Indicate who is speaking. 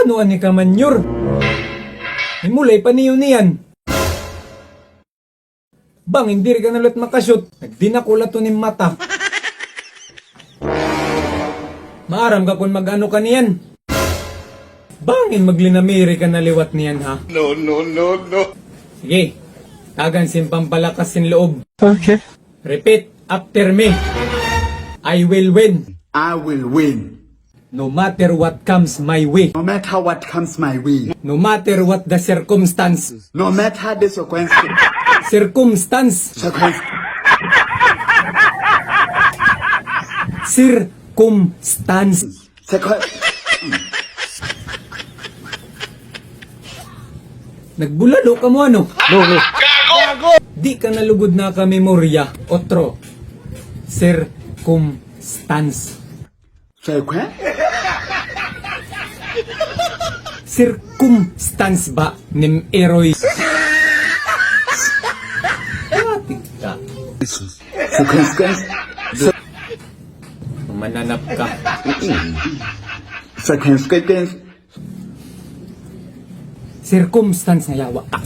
Speaker 1: Ano ani ka manyor? Himulay pa niyo niyan. Bang, hindi rin ka nalut makashoot. Nagdinakulat to ni mata. Maaram ka kung mag-ano ka niyan. Bangin maglinamiri ka na liwat niyan ha.
Speaker 2: No.
Speaker 1: Sige, tagan simpang palakas sin loob.
Speaker 3: Okay.
Speaker 1: Repeat after me. I will win.
Speaker 2: I will win.
Speaker 1: No matter what comes my way.
Speaker 2: No matter what comes my way.
Speaker 1: No matter what the circumstance.
Speaker 2: No matter the circumstance.
Speaker 1: Circumstance. Circumstance. Nagbulalo ka mo ano?
Speaker 3: No.
Speaker 1: Di ka nalugod na ka memorya. Otro. Circumstance. Circumstance ba nim eroy? Atik ka.
Speaker 2: Circumstance.
Speaker 1: Mananap ka.
Speaker 2: Circumstance.
Speaker 1: Circumstance na yawa ka.